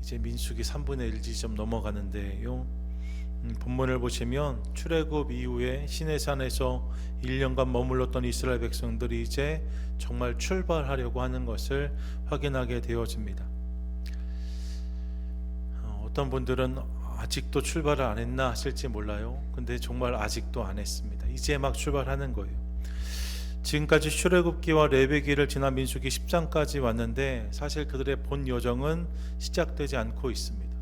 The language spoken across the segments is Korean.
이제 민수기 3분의 1 지점 넘어가는데요. 본문을 보시면 출애굽 이후에 시내산에서 1년간 머물렀던 이스라엘 백성들이 이제 정말 출발하려고 하는 것을 확인하게 되어집니다. 어떤 분들은 아직도 출발을 안 했나 하실지 몰라요. 근데 정말 아직도 안 했습니다. 이제 막 출발하는 거예요. 지금까지 출애굽기와 레위기를 지난 민수기 10장까지 왔는데 사실 그들의 본 여정은 시작되지 않고 있습니다.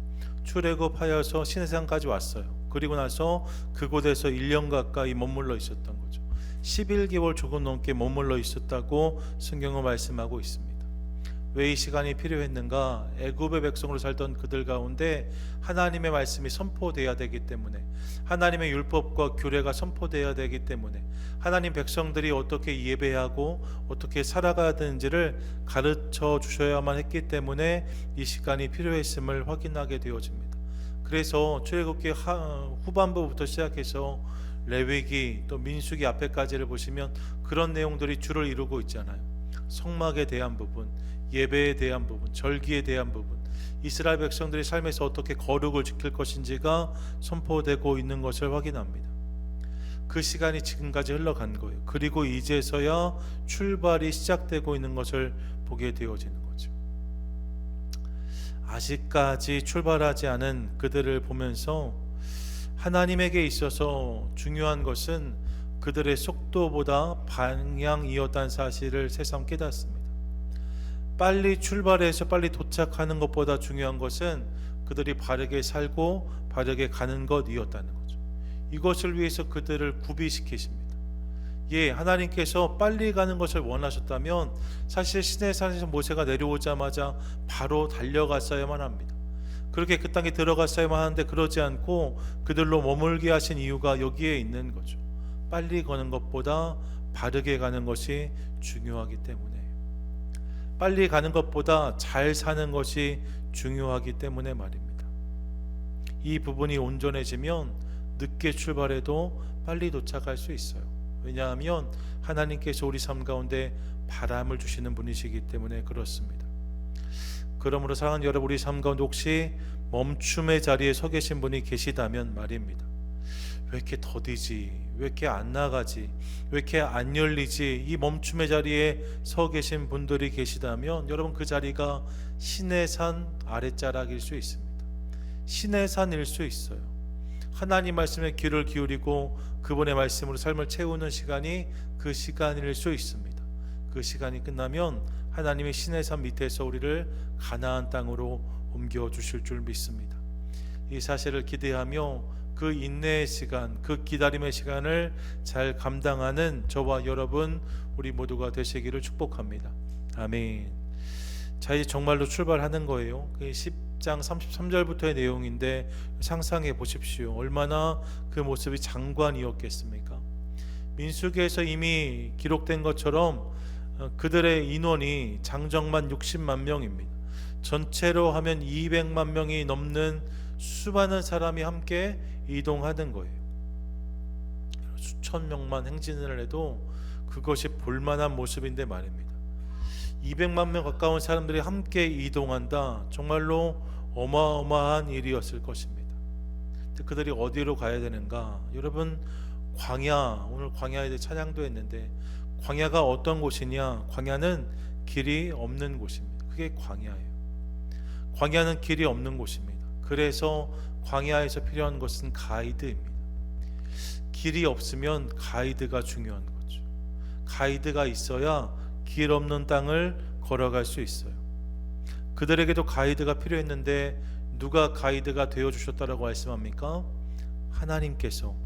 출애굽하여서 시내산까지 왔어요. 그리고 나서 그곳에서 1년 가까이 머물러 있었던 거죠. 11개월 조금 넘게 머물러 있었다고 성경은 말씀하고 있습니다. 왜 이 시간이 필요했는가? 애굽의 백성으로 살던 그들 가운데 하나님의 말씀이 선포되어야 되기 때문에, 하나님의 율법과 규례가 선포되어야 되기 때문에, 하나님 백성들이 어떻게 예배하고 어떻게 살아가야 되는지를 가르쳐 주셔야만 했기 때문에 이 시간이 필요했음을 확인하게 되어집니다. 그래서 출애굽기 후반부부터 시작해서 레위기 또 민수기 앞에까지를 보시면 그런 내용들이 주를 이루고 있잖아요. 성막에 대한 부분, 예배에 대한 부분, 절기에 대한 부분, 이스라엘 백성들이 삶에서 어떻게 거룩을 지킬 것인지가 선포되고 있는 것을 확인합니다. 그 시간이 지금까지 흘러간 거예요. 그리고 이제서야 출발이 시작되고 있는 것을 보게 되어지는 거죠. 아직까지 출발하지 않은 그들을 보면서 하나님에게 있어서 중요한 것은 그들의 속도보다 방향이었다는 사실을 새삼 깨닫습니다. 빨리 출발해서 빨리 도착하는 것보다 중요한 것은 그들이 바르게 살고 바르게 가는 것이었다는 거죠. 이것을 위해서 그들을 구비시키십니다. 하나님께서 빨리 가는 것을 원하셨다면 사실 시내산에서 모세가 내려오자마자 바로 달려갔어야만 합니다. 그렇게 그 땅에 들어갔어야만 하는데 그러지 않고 그들로 머물게 하신 이유가 여기에 있는 거죠. 빨리 가는 것보다 바르게 가는 것이 중요하기 때문에, 빨리 가는 것보다 잘 사는 것이 중요하기 때문에 말입니다. 이 부분이 온전해지면 늦게 출발해도 빨리 도착할 수 있어요. 왜냐하면 하나님께서 우리 삶 가운데 바람을 주시는 분이시기 때문에 그렇습니다. 그러므로 사랑하는 여러분, 우리 삶 가운데 혹시 멈춤의 자리에 서 계신 분이 계시다면 말입니다. 왜 이렇게 더디지? 왜 이렇게 안 나가지? 왜 이렇게 안 열리지? 이 멈춤의 자리에 서 계신 분들이 계시다면 여러분, 그 자리가 시내산 아랫자락일 수 있습니다. 시내산일 수 있어요. 하나님 말씀에 귀를 기울이고 그분의 말씀으로 삶을 채우는 시간이 그 시간일 수 있습니다. 그 시간이 끝나면 하나님의 시내산 밑에서 우리를 가나안 땅으로 옮겨주실 줄 믿습니다. 이 사실을 기대하며 그 인내의 시간, 그 기다림의 시간을 잘 감당하는 저와 여러분, 우리 모두가 되시기를 축복합니다. 아멘. 자, 이제 정말로 출발하는 거예요. 그 10장 33절부터의 내용인데 상상해 보십시오. 얼마나 그 모습이 장관이었겠습니까? 민수기에서 이미 기록된 것처럼 그들의 인원이 장정만 60만 명입니다. 전체로 하면 200만 명이 넘는 수많은 사람이 함께 이동하는 거예요. 수천 명만 행진을 해도 그것이 볼만한 모습인데 말입니다. 200만 명 가까운 사람들이 함께 이동한다. 정말로 어마어마한 일이었을 것입니다. 그들이 어디로 가야 되는가? 여러분, 광야, 오늘 광야에 대해 찬양도 했는데 광야가 어떤 곳이냐? 광야는 길이 없는 곳입니다. 그게 광야예요. 광야는 길이 없는 곳입니다. 그래서 광야에서 필요한 것은 가이드입니다. 길이 없으면 가이드가 중요한 거죠. 가이드가 있어야 길 없는 땅을 걸어갈 수 있어요. 그들에게도 가이드가 필요했는데 누가 가이드가 되어주셨다라고 말씀합니까? 하나님께서,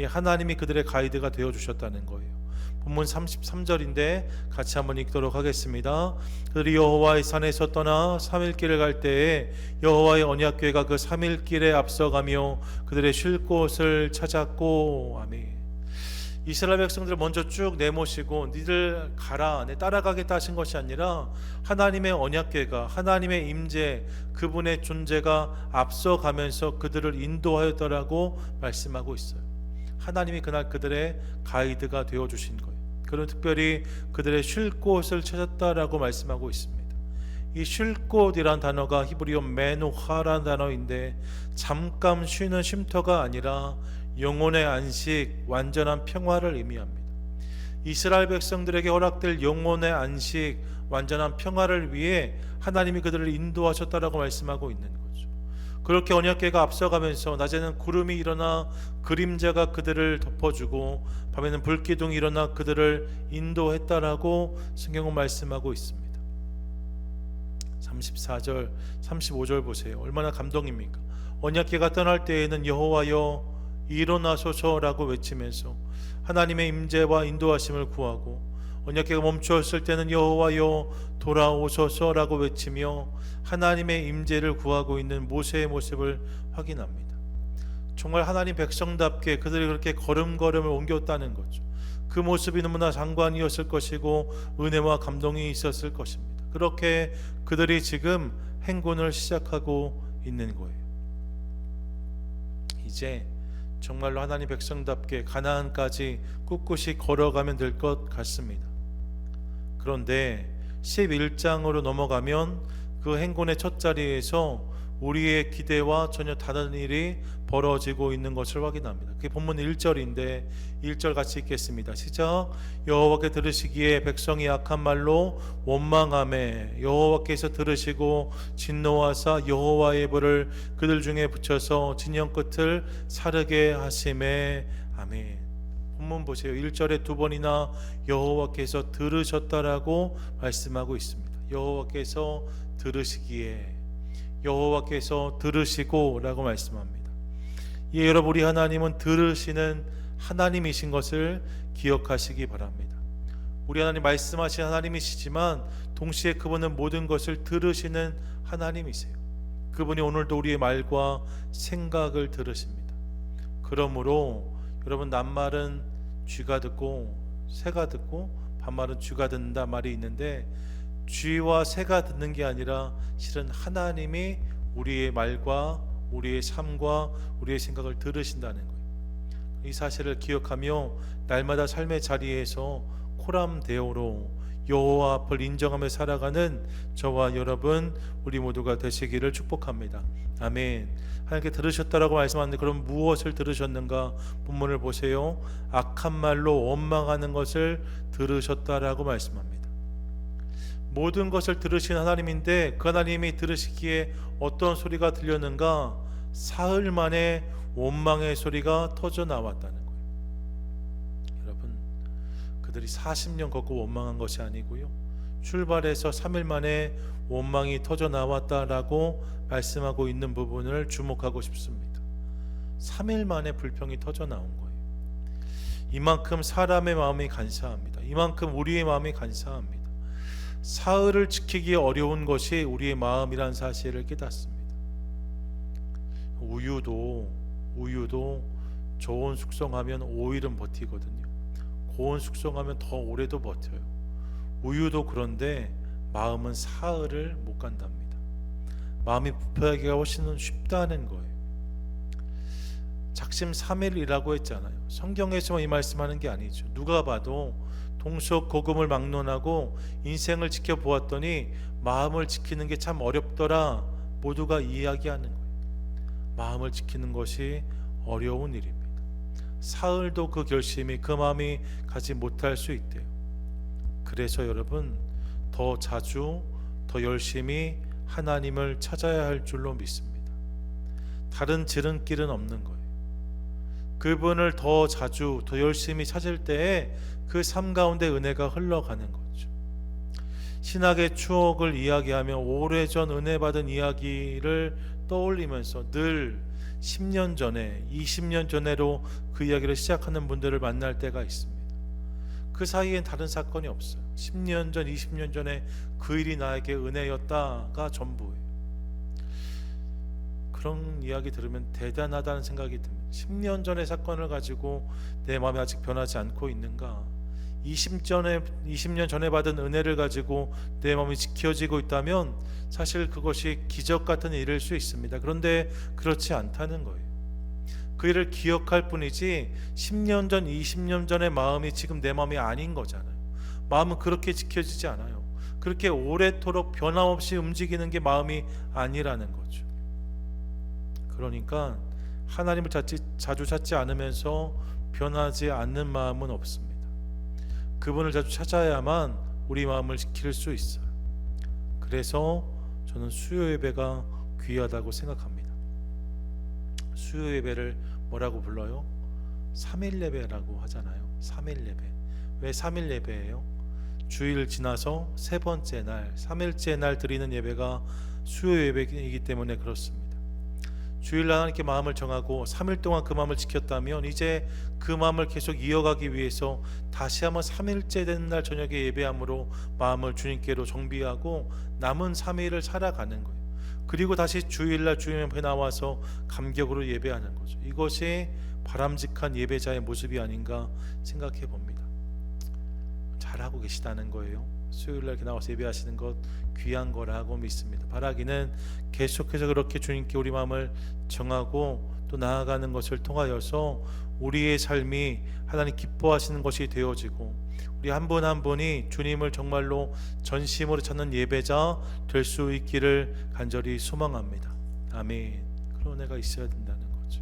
하나님이 그들의 가이드가 되어주셨다는 거예요. 본문 33절인데 같이 한번 읽도록 하겠습니다. 그들이 여호와의 산에서 떠나 3일길을 갈 때에 여호와의 언약궤가 그 3일길에 앞서가며 그들의 쉴 곳을 찾았고. 아멘. 이스라엘 백성들을 먼저 쭉 내모시고 니들 가라, 내 따라가겠다 하신 것이 아니라 하나님의 언약궤가, 하나님의 임재, 그분의 존재가 앞서가면서 그들을 인도하였더라고 말씀하고 있어요. 하나님이 그날 그들의 가이드가 되어주신 거예요. 그런 특별히 그들의 쉴 곳을 찾았다라고 말씀하고 있습니다. 이 쉴 곳이란 단어가 히브리어 메누하라는 단어인데 잠깐 쉬는 쉼터가 아니라 영혼의 안식, 완전한 평화를 의미합니다. 이스라엘 백성들에게 허락될 영혼의 안식, 완전한 평화를 위해 하나님이 그들을 인도하셨다라고 말씀하고 있는 거죠. 그렇게 언약궤가 앞서가면서 낮에는 구름이 일어나 그림자가 그들을 덮어주고 밤에는 불기둥이 일어나 그들을 인도했다라고 성경은 말씀하고 있습니다. 34절, 35절 보세요. 얼마나 감동입니까? 언약궤가 떠날 때에는 여호와여 일어나소서라고 외치면서 하나님의 임재와 인도하심을 구하고, 언약궤가 멈추었을 때는 여호와여 돌아오소서라고 외치며 하나님의 임재를 구하고 있는 모세의 모습을 확인합니다. 정말 하나님 백성답게 그들이 그렇게 걸음걸음을 옮겼다는 거죠. 그 모습이 너무나 장관이었을 것이고 은혜와 감동이 있었을 것입니다. 그렇게 그들이 지금 행군을 시작하고 있는 거예요. 이제 정말로 하나님 백성답게 가나안까지 꿋꿋이 걸어가면 될 것 같습니다. 그런데 11장으로 넘어가면 그 행군의 첫 자리에서 우리의 기대와 전혀 다른 일이 벌어지고 있는 것을 확인합니다. 그게 본문 1절인데 1절 같이 읽겠습니다. 시작. 여호와께 들으시기에 백성이 악한 말로 원망하매 여호와께서 들으시고 진노하사 여호와의 불을 그들 중에 붙여서 진영 끝을 사르게 하시매. 아멘. 본문 보세요. 1절에 두 번이나 여호와께서 들으셨다라고 말씀하고 있습니다. 여호와께서 들으시기에, 여호와께서 들으시고 라고 말씀합니다. 예, 여러분, 우리 하나님은 들으시는 하나님이신 것을 기억하시기 바랍니다. 우리 하나님 말씀하신 하나님이시지만 동시에 그분은 모든 것을 들으시는 하나님이세요. 그분이 오늘도 우리의 말과 생각을 들으십니다. 그러므로 여러분, 낱말은 쥐가 듣고 새가 듣고 반말은 쥐가 듣는다 말이 있는데, 쥐와 새가 듣는 게 아니라 실은 하나님이 우리의 말과 우리의 삶과 우리의 생각을 들으신다는 거예요. 이 사실을 기억하며 날마다 삶의 자리에서 코람데오로 여호와 앞을 인정하며 살아가는 저와 여러분, 우리 모두가 되시기를 축복합니다. 아멘. 하나님께 들으셨다라고 말씀하는데 그럼 무엇을 들으셨는가? 본문을 보세요. 악한 말로 원망하는 것을 들으셨다라고 말씀합니다. 모든 것을 들으신 하나님인데 그 하나님이 들으시기에 어떤 소리가 들렸는가? 사흘 만에 원망의 소리가 터져 나왔다는 거예요. 여러분, 그들이 40년 걷고 원망한 것이 아니고요, 출발해서 3일 만에 원망이 터져 나왔다라고 말씀하고 있는 부분을 주목하고 싶습니다. 3일 만에 불평이 터져 나온 거예요. 이만큼 사람의 마음이 간사합니다. 이만큼 우리의 마음이 간사합니다. 사흘을 지키기 어려운 것이 우리의 마음이란 사실을 깨닫습니다. 우유도 좋은 숙성하면 5일은 버티거든요. 고온 숙성하면 더 오래도 버텨요. 우유도 그런데 마음은 사흘을 못 간답니다. 마음이 부패하기가 훨씬 쉽다는 거예요. 작심 3일이라고 했잖아요. 성경에서만 이 말씀하는 게 아니죠. 누가 봐도 동서고금을 막론하고 인생을 지켜보았더니 마음을 지키는 게 참 어렵더라 모두가 이야기하는 거예요. 마음을 지키는 것이 어려운 일입니다. 사흘도 그 결심이, 그 마음이 가지 못할 수 있대요. 그래서 여러분, 더 자주 더 열심히 하나님을 찾아야 할 줄로 믿습니다. 다른 지름길은 없는 거예요. 그분을 더 자주 더 열심히 찾을 때에 그 삶 가운데 은혜가 흘러가는 거죠. 신학의 추억을 이야기하며 오래전 은혜 받은 이야기를 떠올리면서 늘 10년 전에 20년 전에로 그 이야기를 시작하는 분들을 만날 때가 있습니다. 그 사이엔 다른 사건이 없어요. 10년 전 20년 전에 그 일이 나에게 은혜였다가 전부예요. 그런 이야기 들으면 대단하다는 생각이 듭니다. 10년 전의 사건을 가지고 내 마음이 아직 변하지 않고 있는가? 20년 전에 받은 은혜를 가지고 내 마음이 지켜지고 있다면 사실 그것이 기적 같은 일일 수 있습니다. 그런데 그렇지 않다는 거예요. 그 일을 기억할 뿐이지 10년 전, 20년 전의 마음이 지금 내 마음이 아닌 거잖아요. 마음은 그렇게 지켜지지 않아요. 그렇게 오래도록 변함없이 움직이는 게 마음이 아니라는 거죠. 그러니까 하나님을 자주 찾지 않으면서 변하지 않는 마음은 없습니다. 그분을 자주 찾아야만 우리 마음을 지킬 수 있어요. 그래서 저는 수요 예배가 귀하다고 생각합니다. 수요 예배를 뭐라고 불러요? 3일 예배라고 하잖아요. 3일 예배. 왜 3일 예배예요? 주일 지나서 세 번째 날, 3일째 날 드리는 예배가 수요 예배이기 때문에 그렇습니다. 주일날 하나님께 마음을 정하고 3일 동안 그 마음을 지켰다면 이제 그 마음을 계속 이어가기 위해서 다시 한번 3일째 되는 날 저녁에 예배함으로 마음을 주님께로 정비하고 남은 3일을 살아가는 거예요. 그리고 다시 주일날 주님 앞에 나와서 감격으로 예배하는 거죠. 이것이 바람직한 예배자의 모습이 아닌가 생각해 봅니다. 잘하고 계시다는 거예요. 수요일날 이렇게 나와서 예배하시는 것 귀한 거라고 믿습니다. 바라기는 계속해서 그렇게 주님께 우리 마음을 정하고 또 나아가는 것을 통하여서 우리의 삶이 하나님 기뻐하시는 것이 되어지고 우리 한 분 한 분이 주님을 정말로 전심으로 찾는 예배자 될 수 있기를 간절히 소망합니다. 아멘. 그런 은혜가 있어야 된다는 거죠.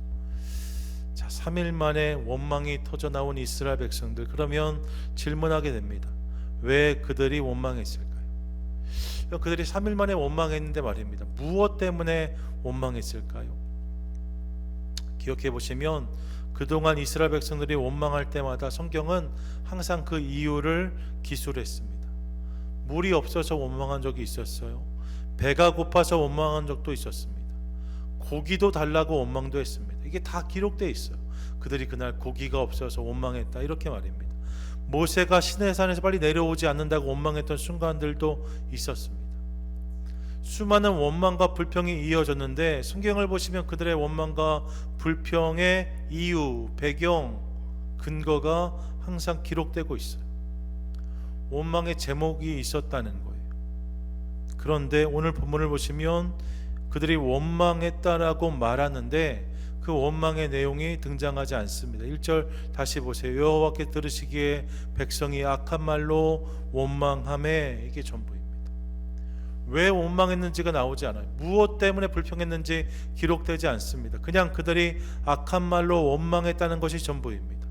자, 3일 만에 원망이 터져 나온 이스라엘 백성들, 그러면 질문하게 됩니다. 왜 그들이 원망했을까요? 그들이 3일 만에 원망했는데 말입니다. 무엇 때문에 원망했을까요? 기억해 보시면 그동안 이스라엘 백성들이 원망할 때마다 성경은 항상 그 이유를 기술했습니다. 물이 없어서 원망한 적이 있었어요. 배가 고파서 원망한 적도 있었습니다. 고기도 달라고 원망도 했습니다. 이게 다 기록되어 있어요. 그들이 그날 고기가 없어서 원망했다, 이렇게 말입니다. 모세가 시내산에서 빨리 내려오지 않는다고 원망했던 순간들도 있었습니다. 수많은 원망과 불평이 이어졌는데 성경을 보시면 그들의 원망과 불평의 이유, 배경, 근거가 항상 기록되고 있어요. 원망의 제목이 있었다는 거예요. 그런데 오늘 본문을 보시면 그들이 원망했다라고 말하는데 그 원망의 내용이 등장하지 않습니다. 1절 다시 보세요. 여호와께 들으시기에 백성이 악한 말로 원망하매, 이게 전부입니다. 왜 원망했는지가 나오지 않아요. 무엇 때문에 불평했는지 기록되지 않습니다. 그냥 그들이 악한 말로 원망했다는 것이 전부입니다.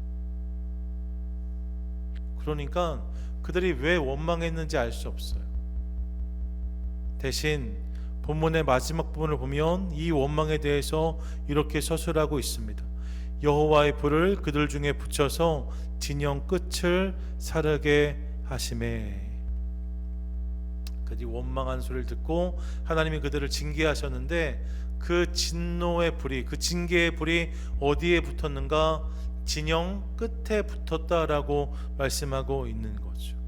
그러니까 그들이 왜 원망했는지 알 수 없어요. 대신 본문의 마지막 부분을 보면 이 원망에 대해서 이렇게 서술하고 있습니다. 여호와의 불을 그들 중에 붙여서 진영 끝을 사르게 하시매. 그들이 원망한 소리를 듣고 하나님이 그들을 징계하셨는데 그 진노의 불이, 그 징계의 불이 어디에 붙었는가? 진영 끝에 붙었다라고 말씀하고 있는 거죠.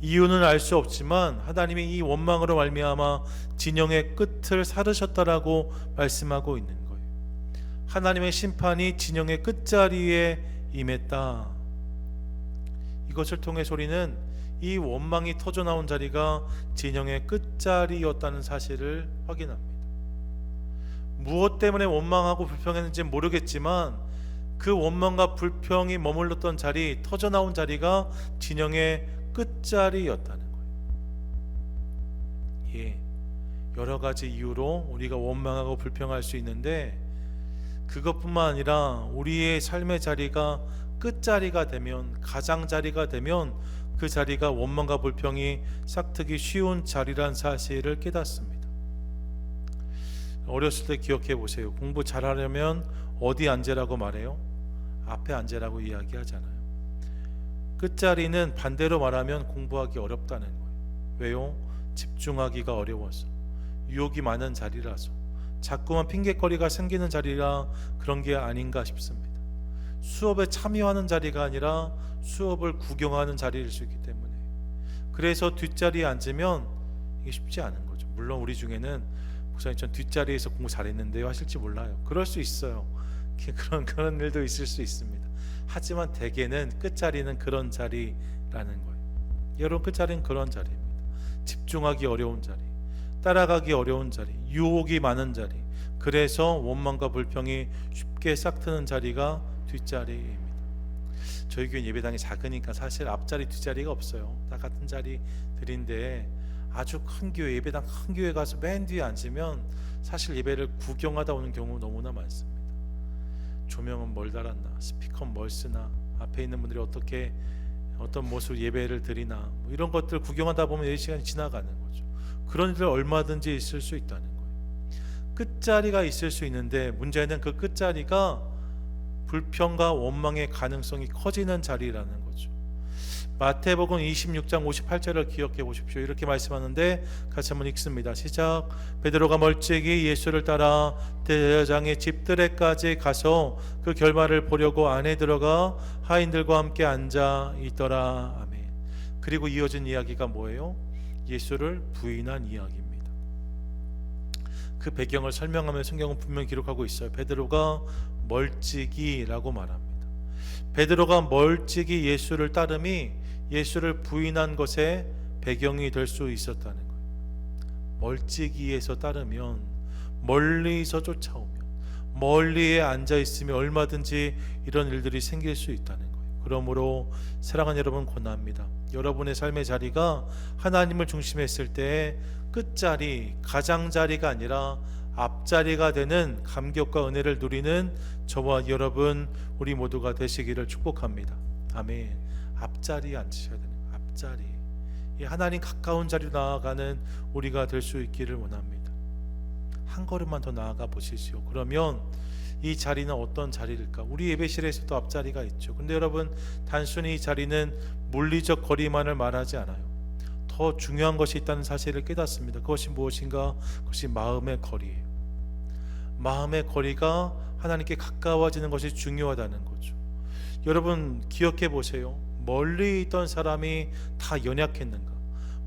이유는 알 수 없지만 하나님이 이 원망으로 말미암아 진영의 끝을 사르셨다라고 말씀하고 있는 거예요. 하나님의 심판이 진영의 끝자리에 임했다. 이것을 통해 우리는 이 원망이 터져 나온 자리가 진영의 끝자리였다는 사실을 확인합니다. 무엇 때문에 원망하고 불평했는지 모르겠지만 그 원망과 불평이 머물렀던 자리, 터져 나온 자리가 진영의 끝자리였다는 거예요. 예, 여러 가지 이유로 우리가 원망하고 불평할 수 있는데 그것뿐만 아니라 우리의 삶의 자리가 끝자리가 되면, 가장자리가 되면 그 자리가 원망과 불평이 싹트기 쉬운 자리란 사실을 깨닫습니다. 어렸을 때 기억해 보세요. 공부 잘하려면 어디 앉으라고 말해요? 앞에 앉으라고 이야기하잖아요. 끝자리는 반대로 말하면 공부하기 어렵다는 거예요. 왜요? 집중하기가 어려워서, 유혹이 많은 자리라서, 자꾸만 핑계거리가 생기는 자리라 그런 게 아닌가 싶습니다. 수업에 참여하는 자리가 아니라 수업을 구경하는 자리일 수 있기 때문에, 그래서 뒷자리에 앉으면 이게 쉽지 않은 거죠. 물론 우리 중에는 목사님 전 뒷자리에서 공부 잘했는데요 하실지 몰라요. 그럴 수 있어요. 그런 일도 있을 수 있습니다. 하지만 대개는 끝자리는 그런 자리라는 거예요. 여러분, 끝자리는 그런 자리입니다. 집중하기 어려운 자리, 따라가기 어려운 자리, 유혹이 많은 자리, 그래서 원망과 불평이 쉽게 싹트는 자리가 뒷자리입니다. 저희 교회 예배당이 작으니까 사실 앞자리 뒷자리가 없어요. 다 같은 자리들인데 아주 큰 교회, 예배당 큰 교회 가서 맨 뒤에 앉으면 사실 예배를 구경하다 오는 경우 너무나 많습니다. 조명은 뭘 달았나, 스피커는 뭘 쓰나, 앞에 있는 분들이 어떤 모습으로 예배를 드리나, 뭐 이런 것들 구경하다 보면 4시간이 지나가는 거죠. 그런 일들 얼마든지 있을 수 있다는 거예요. 끝자리가 있을 수 있는데 문제는 그 끝자리가 불평과 원망의 가능성이 커지는 자리라는 거죠. 마태복음 26장 58절을 기억해 보십시오. 이렇게 말씀하는데 같이 한번 읽습니다. 시작. 베드로가 멀찍이 예수를 따라 대제사장의 집들에까지 가서 그 결말을 보려고 안에 들어가 하인들과 함께 앉아 있더라. 아멘. 그리고 이어진 이야기가 뭐예요? 예수를 부인한 이야기입니다. 그 배경을 설명하면 성경은 분명히 기록하고 있어요. 베드로가 멀찍이라고 말합니다. 베드로가 멀찍이 예수를 따름이 예수를 부인한 것의 배경이 될 수 있었다는 거예요. 멀찍이에서 따르면, 멀리서 쫓아오면, 멀리에 앉아 있으면 얼마든지 이런 일들이 생길 수 있다는 거예요. 그러므로 사랑하는 여러분, 권합니다. 여러분의 삶의 자리가 하나님을 중심했을 때 끝자리, 가장자리가 아니라 앞자리가 되는 감격과 은혜를 누리는 저와 여러분, 우리 모두가 되시기를 축복합니다. 아멘. 앞자리에 앉으셔야 되는 거예요. 앞자리, 이 하나님 가까운 자리로 나아가는 우리가 될 수 있기를 원합니다. 한 걸음만 더 나아가 보시지요. 그러면 이 자리는 어떤 자리일까? 우리 예배실에서도 앞자리가 있죠. 근데 여러분, 단순히 이 자리는 물리적 거리만을 말하지 않아요. 더 중요한 것이 있다는 사실을 깨닫습니다. 그것이 무엇인가? 그것이 마음의 거리예요. 마음의 거리가 하나님께 가까워지는 것이 중요하다는 거죠. 여러분, 기억해 보세요. 멀리 있던 사람이 다 연약했는가?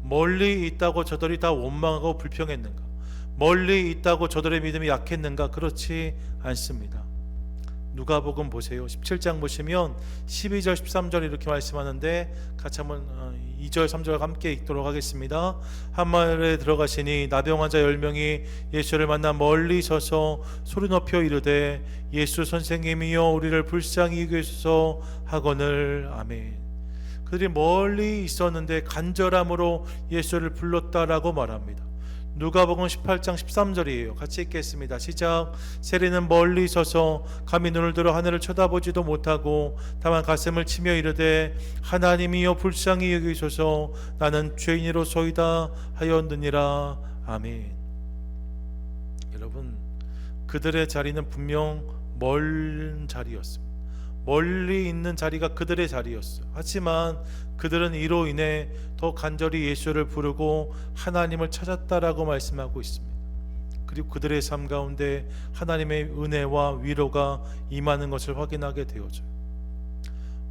멀리 있다고 저들이 다 원망하고 불평했는가? 멀리 있다고 저들의 믿음이 약했는가? 그렇지 않습니다. 누가복음 보세요. 17장 보시면 12절 13절 이렇게 말씀하는데 같이 한번 2절 3절 함께 읽도록 하겠습니다. 한마을에 들어가시니 나병 환자 10명이 예수를 만나 멀리 서서 소리 높여 이르되 예수 선생님이여 우리를 불쌍히 여기소서 하거늘. 아멘. 그들이 멀리 있었는데 간절함으로 예수를 불렀다라고 말합니다. 누가복음 18장 13절이에요. 같이 읽겠습니다. 시작. 세리는 멀리 서서 감히 눈을 들어 하늘을 쳐다보지도 못하고 다만 가슴을 치며 이르되 하나님이여 불쌍히 여기소서 나는 죄인이로소이다 하였느니라. 아멘. 여러분, 그들의 자리는 분명 먼 자리였습니다. 멀리 있는 자리가 그들의 자리였어요. 하지만 그들은 이로 인해 더 간절히 예수를 부르고 하나님을 찾았다라고 말씀하고 있습니다. 그리고 그들의 삶 가운데 하나님의 은혜와 위로가 임하는 것을 확인하게 되어져요.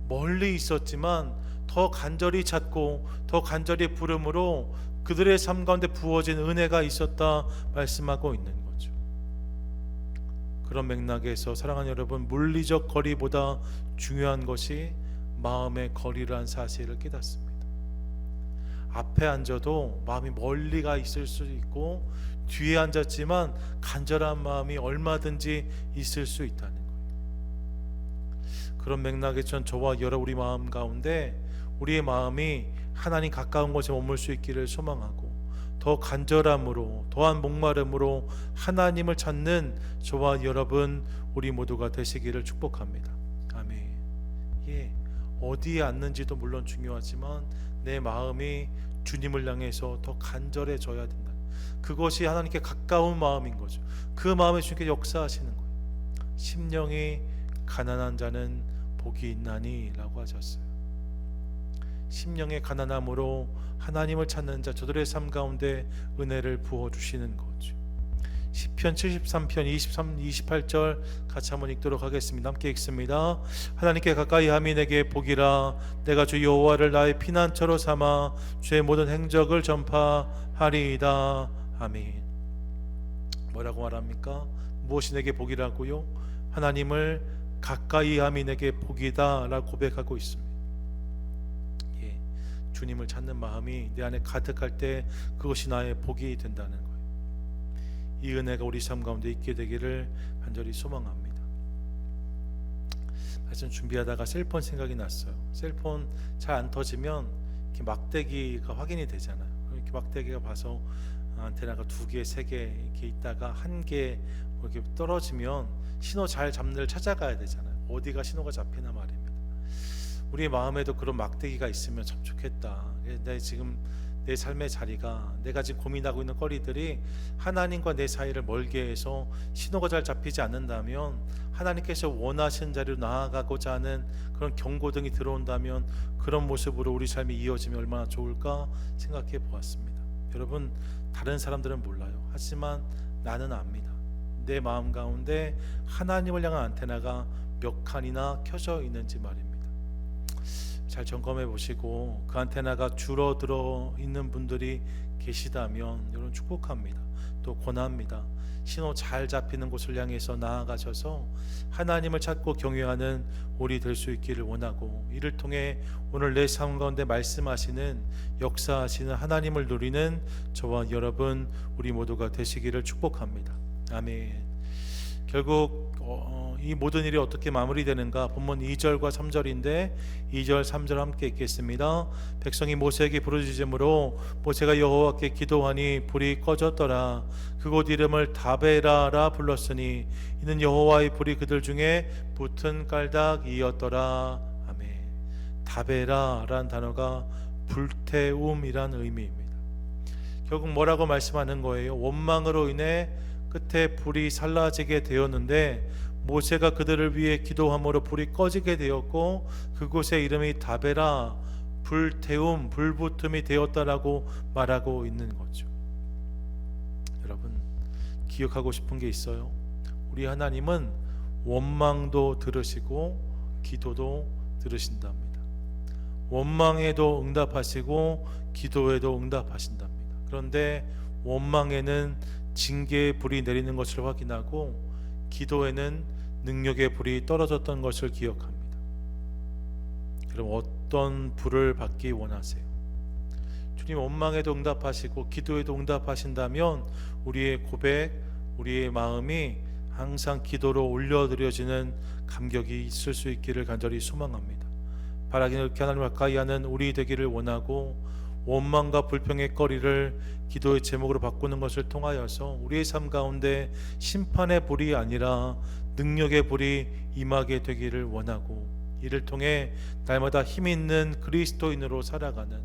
멀리 있었지만 더 간절히 찾고 더 간절히 부름으로 그들의 삶 가운데 부어진 은혜가 있었다 말씀하고 있는 거죠. 그런 맥락에서 사랑하는 여러분, 물리적 거리보다 중요한 것이 마음의 거리라는 사실을 깨닫습니다. 앞에 앉아도 마음이 멀리가 있을 수 있고 뒤에 앉았지만 간절한 마음이 얼마든지 있을 수 있다는 거예요. 그런 맥락에서 저와 우리 마음 가운데 우리의 마음이 하나님 가까운 곳에 머물 수 있기를 소망하고 더 간절함으로 더한 목마름으로 하나님을 찾는 저와 여러분 우리 모두가 되시기를 축복합니다. 아멘. 예, 어디에 앉는지도 물론 중요하지만 내 마음이 주님을 향해서 더 간절해져야 된다. 그것이 하나님께 가까운 마음인 거죠. 그 마음에 주님께 역사하시는 거예요. 심령이 가난한 자는 복이 있나니 라고 하셨어요. 심령의 가난함으로 하나님을 찾는 자, 저들의 삶 가운데 은혜를 부어주시는 거죠. 시편 73편 23, 28절 같이 한번 읽도록 하겠습니다. 함께 읽습니다. 하나님께 가까이 함이 내게 복이라. 내가 주 여호와를 나의 피난처로 삼아 주의 모든 행적을 전파하리이다. 아멘. 뭐라고 말합니까? 무엇이 내게 복이라고요? 하나님을 가까이 함이 내게 복이다 라고 고백하고 있습니다. 예, 주님을 찾는 마음이 내 안에 가득할 때 그것이 나의 복이 된다는 거예요. 이 은혜가 우리 삶 가운데 있게 되기를 간절히 소망합니다. 사진 준비하다가 셀폰 생각이 났어요. 셀폰 잘 안 터지면 이렇게 막대기가 확인이 되잖아요. 이렇게 막대기가 봐서 안테나가 2개, 3개 이렇게 있다가 1개 이렇게 떨어지면 신호 잘 잡는 데를 찾아가야 되잖아요. 어디가 신호가 잡히나 말입니다. 우리 마음에도 그런 막대기가 있으면 참 좋겠다. 지금 내 삶의 자리가, 내가 지금 고민하고 있는 거리들이 하나님과 내 사이를 멀게 해서 신호가 잘 잡히지 않는다면, 하나님께서 원하시는 자리로 나아가고자 하는 그런 경고등이 들어온다면 그런 모습으로 우리 삶이 이어지면 얼마나 좋을까 생각해 보았습니다. 여러분, 다른 사람들은 몰라요. 하지만 나는 압니다. 내 마음 가운데 하나님을 향한 안테나가 몇 칸이나 켜져 있는지 말입니다. 잘 점검해 보시고 그 안테나가 줄어들어 있는 분들이 계시다면 여러분 축복합니다. 또 권합니다. 신호 잘 잡히는 곳을 향해서 나아가셔서 하나님을 찾고 경외하는 우리 될 수 있기를 원하고, 이를 통해 오늘 내 삶 가운데 말씀하시는, 역사하시는 하나님을 누리는 저와 여러분 우리 모두가 되시기를 축복합니다. 아멘. 결국 이 모든 일이 어떻게 마무리되는가? 본문 2절과 3절인데 2절 3절 함께 읽겠습니다. 백성이 모세에게 부르짖음으로 모세가 여호와께 기도하니 불이 꺼졌더라. 그곳 이름을 다베라라 불렀으니 이는 여호와의 불이 그들 중에 붙은 깔닥이었더라. 아멘. 다베라라는 단어가 불태움이란 의미입니다. 결국 뭐라고 말씀하는 거예요? 원망으로 인해 끝에 불이 살라지게 되었는데 모세가 그들을 위해 기도함으로 불이 꺼지게 되었고 그곳의 이름이 다베라, 불태움, 불붙음이 되었다라고 말하고 있는 거죠. 여러분, 기억하고 싶은 게 있어요. 우리 하나님은 원망도 들으시고 기도도 들으신답니다. 원망에도 응답하시고 기도에도 응답하신답니다. 그런데 원망에는 징계의 불이 내리는 것을 확인하고 기도에는 능력의 불이 떨어졌던 것을 기억합니다. 그럼 어떤 불을 받기 원하세요? 주님, 원망에도 응답하시고 기도에도 응답하신다면 우리의 고백, 우리의 마음이 항상 기도로 올려드려지는 감격이 있을 수 있기를 간절히 소망합니다. 바라기는 이렇게 하나님을 가까이 하는 우리 되기를 원하고, 원망과 불평의 거리를 기도의 제목으로 바꾸는 것을 통하여서 우리의 삶 가운데 심판의 불이 아니라 능력의 불이 임하게 되기를 원하고, 이를 통해 날마다 힘 있는 그리스도인으로 살아가는,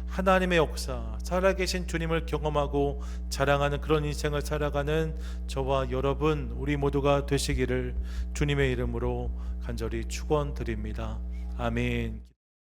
하나님의 역사, 살아계신 주님을 경험하고 자랑하는 그런 인생을 살아가는 저와 여러분 우리 모두가 되시기를 주님의 이름으로 간절히 축원드립니다. 아멘.